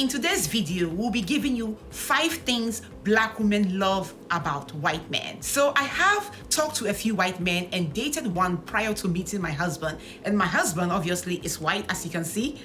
in today's video, we'll be giving you 5 things Black women love about white men. So I have talked to a few white men and dated one prior to meeting my husband. And my husband obviously is white, as you can see.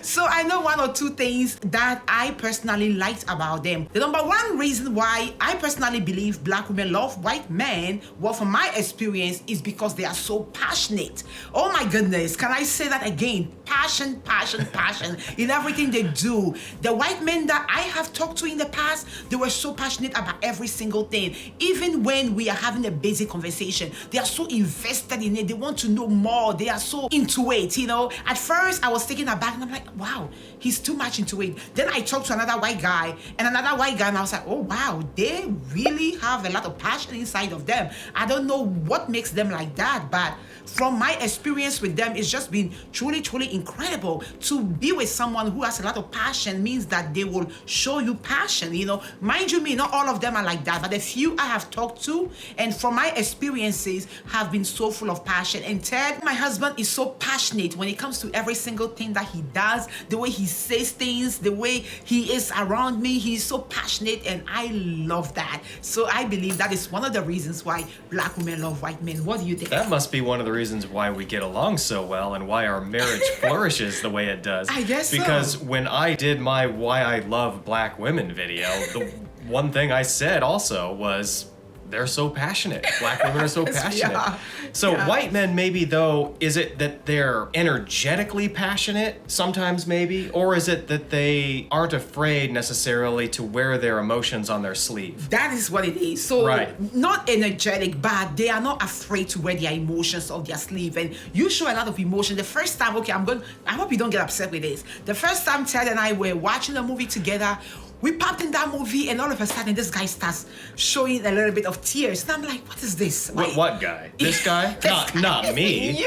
So I know 1 or 2 things that I personally liked about them. The number 1 reason why I personally believe Black women love white men, well, from my experience, is because they are so passionate. Oh my goodness, can I say that again? Passion, passion, passion in everything they do. The white men that I have talked to in the past, they were so passionate about every single thing. Even when we are having a basic conversation, they are so invested in it. They want to know more. They are so into it, you know. At first, I was taken aback and I'm like, wow, he's too much into it. Then I talked to another white guy and another white guy and I was like, oh wow, they really have a lot of passion inside of them. I don't know what makes them like that, but from my experience with them, it's just been truly, truly incredible. To be with someone who has a lot of passion means that they will show you passion, you know. Mind you me, not all of them are like that, but a few I have talked to and from my experiences have been so full of passion. And Ted, my husband, is so passionate when it comes to every single thing that he does, the way he says things, the way he is around me. He's so passionate and I love that. So I believe that is one of the reasons why Black women love white men. What do you think? That must be one of the reasons why we get along so well and why our marriage flourishes the way it does. I guess so. Because when I did my Why I Love Black Women video, the one thing I said also was, they're so passionate. Black women are so passionate. Yeah. So Yeah. white men, maybe though, is it that they're energetically passionate sometimes maybe? Or is it that they aren't afraid necessarily to wear their emotions on their sleeve? That is what it is. So Right. not energetic, but they are not afraid to wear their emotions on their sleeve. And you show a lot of emotion. The first time, okay, I hope you don't get upset with this. The first time Ted and I were watching a movie together, we popped in that movie and all of a sudden this guy starts showing a little bit of tears. And I'm like, what is this? What guy? This guy? Not me.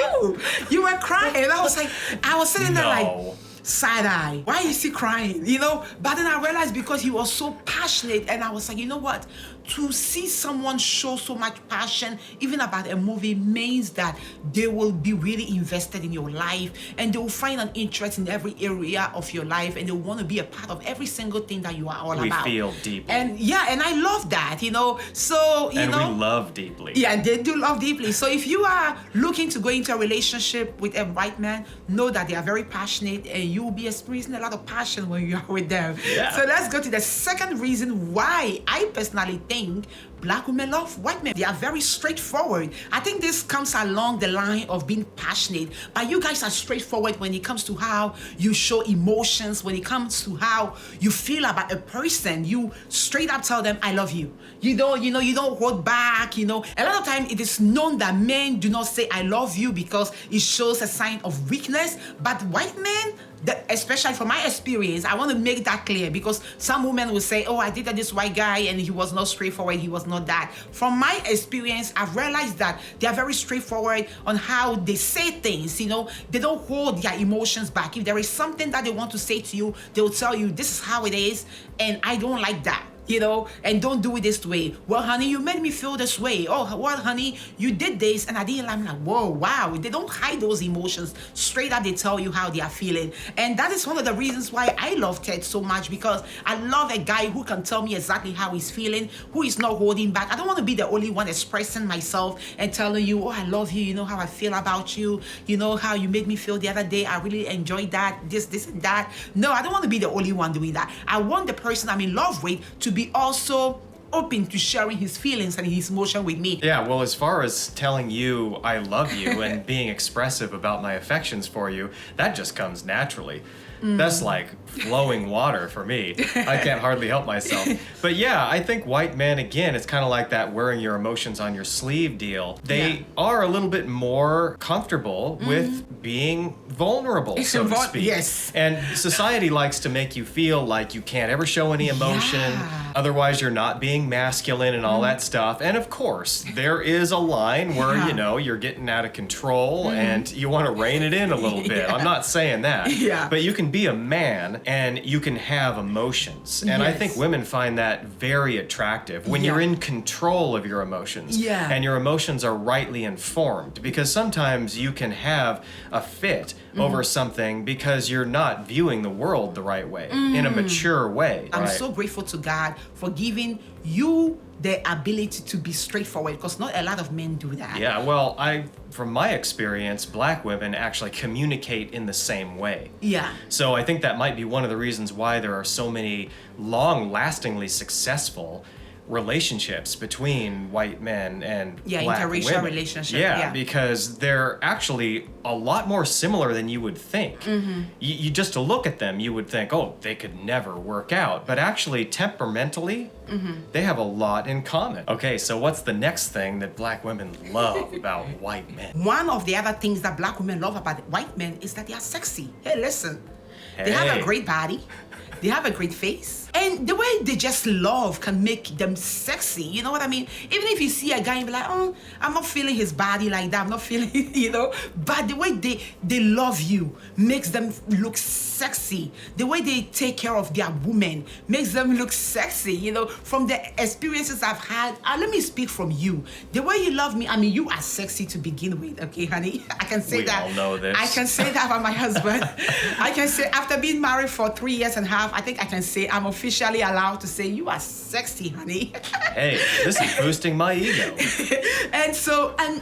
You were crying. And I was sitting there like, No. side eye. Why is he crying? You know? But then I realized because he was so passionate, and I was like, you know what? To see someone show so much passion, even about a movie, means that they will be really invested in your life and they will find an interest in every area of your life and they want to be a part of every single thing that you are all about. We feel deeply. And yeah, and I love that, you know? So, you know. And we love deeply. Yeah, they do love deeply. So if you are looking to go into a relationship with a white man, know that they are very passionate and you will be experiencing a lot of passion when you are with them. Yeah. So let's go to the second reason why I personally think Black women love white men. They are very straightforward. I think this comes along the line of being passionate, but you guys are straightforward when it comes to how you show emotions, when it comes to how you feel about a person. You straight up tell them, I love you. You don't hold back, you know. A lot of times it is known that men do not say I love you because it shows a sign of weakness, but white men, especially from my experience, I want to make that clear because some women will say, oh, I dated this white guy and he was not straightforward, he was not that. From my experience, I've realized that they are very straightforward on how they say things, you know. They don't hold their emotions back. If there is something that they want to say to you, they will tell you, this is how it is and I don't like that. You know, and don't do it this way. Well, honey, you made me feel this way. Oh, well, honey, you did this and I didn't like. I'm like, whoa, wow. They don't hide those emotions. Straight up, they tell you how they are feeling. And that is one of the reasons why I love Ted so much, because I love a guy who can tell me exactly how he's feeling, who is not holding back. I don't want to be the only one expressing myself and telling you, oh, I love you. You know how I feel about you. You know how you made me feel the other day. I really enjoyed that, this, and that. No, I don't want to be the only one doing that. I want the person I'm in love with to be also open to sharing his feelings and his emotion with me. Yeah, well, as far as telling you I love you and being expressive about my affections for you, that just comes naturally. That's like flowing water for me. I can't hardly help myself. But yeah, I think white men, again, it's kind of like that wearing your emotions on your sleeve deal. They are a little bit more comfortable with being vulnerable, so to speak. Yes. And society likes to make you feel like you can't ever show any emotion. Yeah. Otherwise, you're not being masculine and all that stuff. And of course, there is a line where, you know, you're getting out of control and you want to rein it in a little bit. I'm not saying that. Yeah. But you can be a man and you can have emotions. And I think Yes. women find that very attractive when you're Yeah. in control of your emotions. Yeah. And your emotions are rightly informed, because sometimes you can have a fit over something because you're not viewing the world the right way, in a mature way. I'm right? so grateful to God for giving you the ability to be straightforward, because not a lot of men do that. Yeah, well, from my experience, black women actually communicate in the same way. Yeah. So I think that might be one of the reasons why there are so many long-lastingly successful relationships between white men and black interracial women. relationship, Yeah, yeah. because they're actually a lot more similar than you would think. You just to look at them, you would think, oh, they could never work out. But actually, temperamentally, they have a lot in common. Okay, so what's the next thing that black women love about white men? One of the other things that black women love about white men is that they are sexy. Hey, listen, they have Hey. a great body, they have a great face, and the way they just love can make them sexy. You know what I mean? Even if you see a guy and be like, oh, I'm not feeling his body like that, I'm not feeling, but the way they love you makes them look sexy. The way they take care of their woman makes them look sexy. From the experiences I've had, let me speak from you. The way you love me, I mean, you are sexy to begin with, okay, honey? I can say We that. all know this. I can say that about my husband. I can say, after being married for 3 years and a half, I think I can say I'm officially allowed to say you are sexy, honey. Hey, this is boosting my ego. And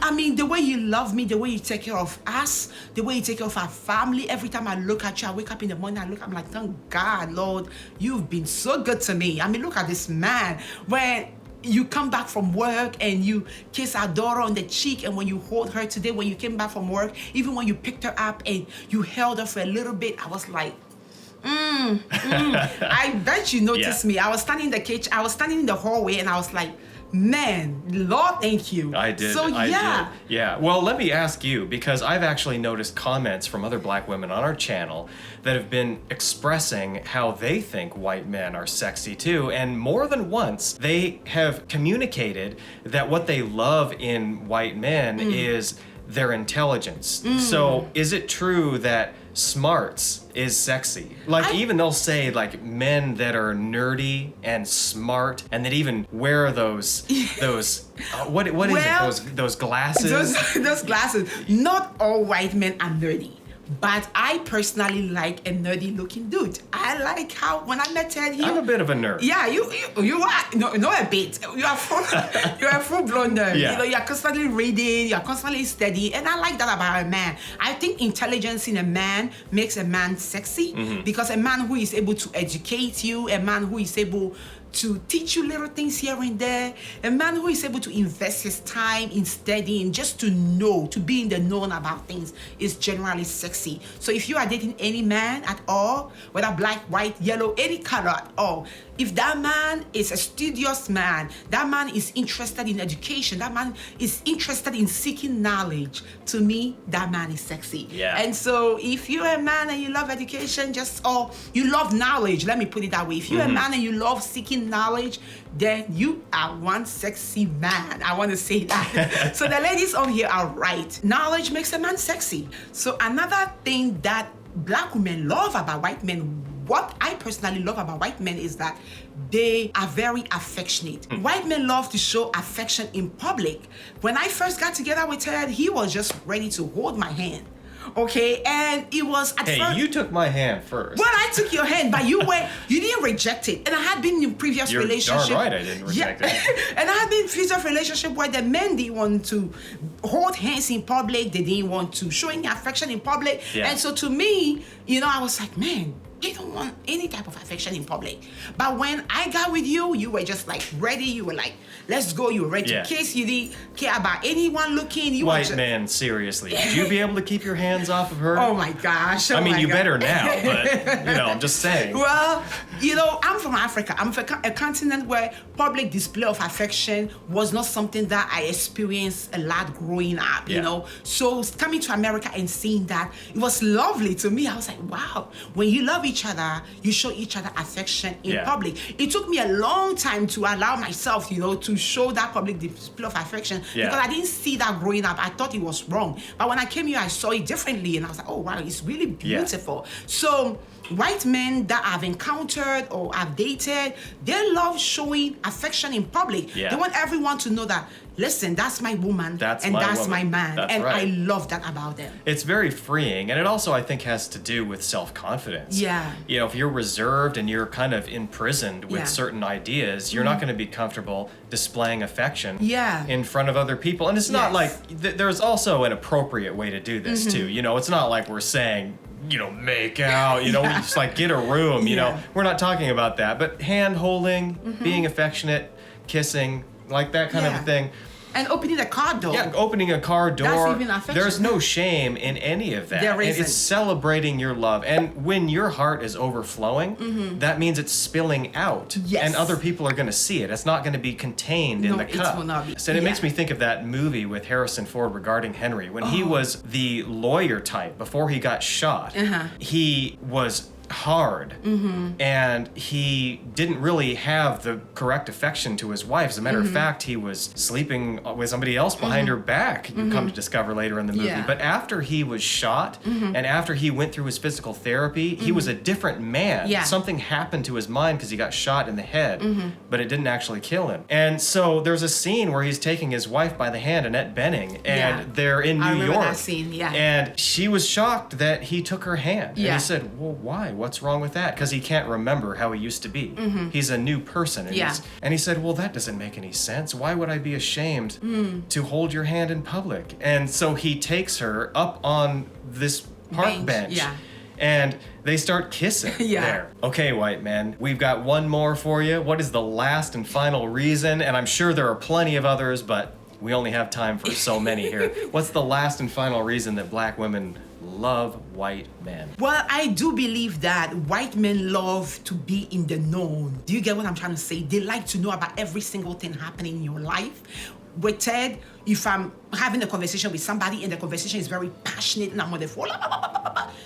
I mean, the way you love me, the way you take care of us, the way you take care of our family. Every time I look at you, I wake up in the morning, I'm like, thank God, Lord, you've been so good to me. I mean, look at this man. When you come back from work and you kiss our daughter on the cheek, and when you hold her today, when you came back from work, even when you picked her up and you held her for a little bit, I was like, I bet you noticed me. I was standing in the kitchen, I was standing in the hallway, and I was like, man, Lord, thank you. I did. So I yeah. did. Yeah. Well, let me ask you, because I've actually noticed comments from other black women on our channel that have been expressing how they think white men are sexy too. And more than once, they have communicated that what they love in white men is their intelligence. So is it true that smarts is sexy? Like, even they'll say like men that are nerdy and smart and that even wear those what is Well, it, those glasses? Those glasses. Not all white men are nerdy. But I personally like a nerdy looking dude. I like how when I met Ted, I'm a bit of a nerd. Yeah, you are no a bit. You are you're a full blown nerd. Yeah. You're constantly reading, you're constantly studying, and I like that about a man. I think intelligence in a man makes a man sexy, because a man who is able to educate you, a man who is able to teach you little things here and there, a man who is able to invest his time in studying, just to know, to be in the known about things, is generally sexy. So if you are dating any man at all, whether black, white, yellow, any color at all, if that man is a studious man, that man is interested in education, that man is interested in seeking knowledge, to me, that man is sexy. Yeah. And so if you're a man and you love education, or you love knowledge, let me put it that way. If you're a man and you love seeking knowledge, then you are one sexy man. I want to say that. So the ladies on here are right. Knowledge makes a man sexy. So another thing that black women love about white men, what I personally love about white men, is that they are very affectionate. White men love to show affection in public. When I first got together with Ted, he was just ready to hold my hand. Okay, and it was at Hey, first. you took my hand first. Well, I took your hand, but you didn't reject it. And I had been in previous You're relationship. darn right I didn't reject it. And I had been in previous relationship where the men didn't want to hold hands in public. They didn't want to show any affection in public. Yeah. And so to me, I was like, man, they don't want any type of affection in public. But when I got with you, you were just like ready. You were like, let's go. You were ready Yeah. to kiss. You didn't care about anyone looking. You were White just, man, seriously. Would you be able to keep your hands off of her? oh my gosh. I oh mean, my you God. better now, but, I'm just saying. Well, I'm from Africa. I'm from a continent where public display of affection was not something that I experienced a lot growing up, Yeah. So coming to America and seeing that, it was lovely to me. I was like, wow, when you love each other, you show each other affection in Yeah. public. It took me a long time to allow myself, to show that public display of affection, Yeah. because I didn't see that growing up. I thought it was wrong. But when I came here, I saw it differently, and I was like, oh, wow, it's really beautiful. So white men that I've encountered or I've dated, they love showing affection in public. Yeah. They want everyone to know that, listen, that's my woman That's and my that's woman. my man. That's and right. I love that about them. It's very freeing, and it also, I think, has to do with self-confidence. Yeah. You know, if you're reserved and you're kind of imprisoned with Yeah. certain ideas, you're not going to be comfortable displaying affection Yeah. in front of other people. And it's not Yes. like, there's also an appropriate way to do this, too. You know, it's not like we're saying, you know, make out, you know, we just like get a room, you know. Yeah. We're not talking about that. But hand holding, being affectionate, kissing, like that kind of a Yeah. thing. And opening the car door. Yeah, opening a car door. That's even affection. There's no shame in any of that. There And isn't. it's celebrating your love. And when your heart is overflowing, that means it's spilling out. Yes. And other people are going to see it. It's not going to be contained in No, the it cup. will not be. So it makes Yeah. me think of that movie with Harrison Ford regarding Henry. When he was the lawyer type before he got shot, he was hard and he didn't really have the correct affection to his wife. As a matter of fact, he was sleeping with somebody else behind her back, you come to discover later in the movie. Yeah. But after he was shot and after he went through his physical therapy, he was a different man. Yeah. Something happened to his mind because he got shot in the head, but it didn't actually kill him. And so there's a scene where he's taking his wife by the hand, Annette Bening, and Yeah. they're in I New remember York. that scene, yeah. And she was shocked that he took her hand. And Yeah. he said, well, why? What's wrong with that? Because he can't remember how he used to be. He's a new person. And, Yeah. and he said, well, that doesn't make any sense. Why would I be ashamed to hold your hand in public? And so he takes her up on this park bench. Yeah. And they start kissing Yeah. there. Okay, white man, we've got one more for you. What is the last and final reason? And I'm sure there are plenty of others, but we only have time for so many here. What's the last and final reason that black women love white men? Well, I do believe that white men love to be in the known. Do you get what I'm trying to say? They like to know about every single thing happening in your life. With Ted, if I'm having a conversation with somebody and the conversation is very passionate and I'm on the phone,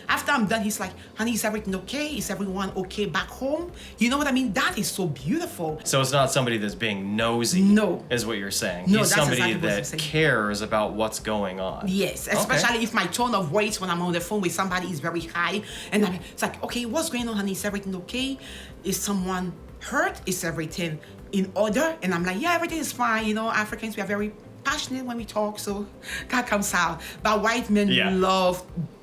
after I'm done, he's like, honey, is everything okay? Is everyone okay back home? You know what I mean? That is so beautiful. So it's not somebody that's being nosy, No. is what you're saying. No, He's that's somebody exactly what I'm that saying. cares about what's going on. Yes, especially if my tone of voice when I'm on the phone with somebody is very high. And it's like, okay, what's going on, honey? Is everything okay? Is someone hurt? Is everything in order? And I'm like, yeah, everything is fine. You know, Africans, we are very passionate when we talk, so that comes out. But white men Yeah. love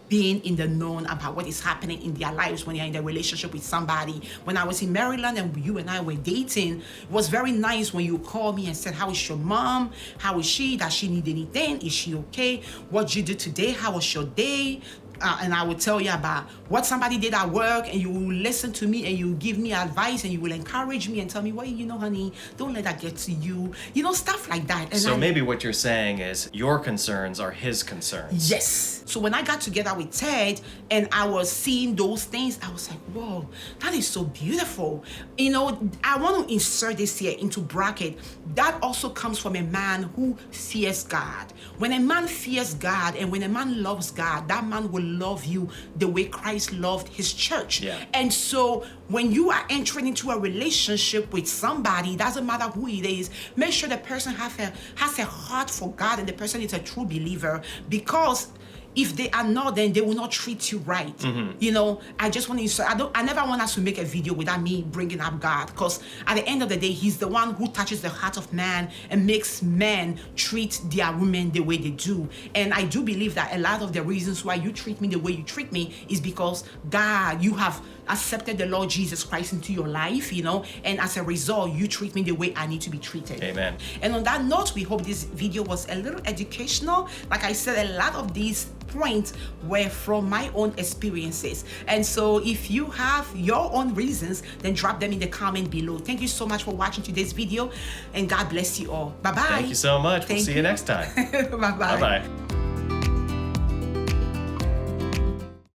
being in the known about what is happening in their lives when you're in a relationship with somebody. When I was in Maryland and you and I were dating, it was very nice when you called me and said, how is your mom? How is she? Does she need anything? Is she okay? What did you do today? How was your day? And I will tell you about what somebody did at work, and you will listen to me and you give me advice and you will encourage me and tell me, well, you know, honey, don't let that get to you. You know, stuff like that. And So maybe what you're saying is your concerns are his concerns. yes. So when I got together with Ted and I was seeing those things, I was like, whoa, that is so beautiful. You know, I want to insert this here into bracket. That also comes from a man who fears God. When a man fears God and when a man loves God, that man will love you the way Christ loved his church. Yeah. And so when you are entering into a relationship with somebody, doesn't matter who it is, make sure the person has a heart for God and the person is a true believer, because if they are not, then they will not treat you right. You know, I just want to, I never want us to make a video without me bringing up God, because at the end of the day, he's the one who touches the heart of man and makes men treat their women the way they do. And I do believe that a lot of the reasons why you treat me the way you treat me is because God, you have accepted the Lord Jesus Christ into your life, you know, and as a result, you treat me the way I need to be treated. Amen. And on that note, we hope this video was a little educational. Like I said, a lot of these points were from my own experiences. And so if you have your own reasons, then drop them in the comment below. Thank you so much for watching today's video, and God bless you all. Bye-bye. Thank you so much. We'll see you next time. Bye-bye. Bye-bye.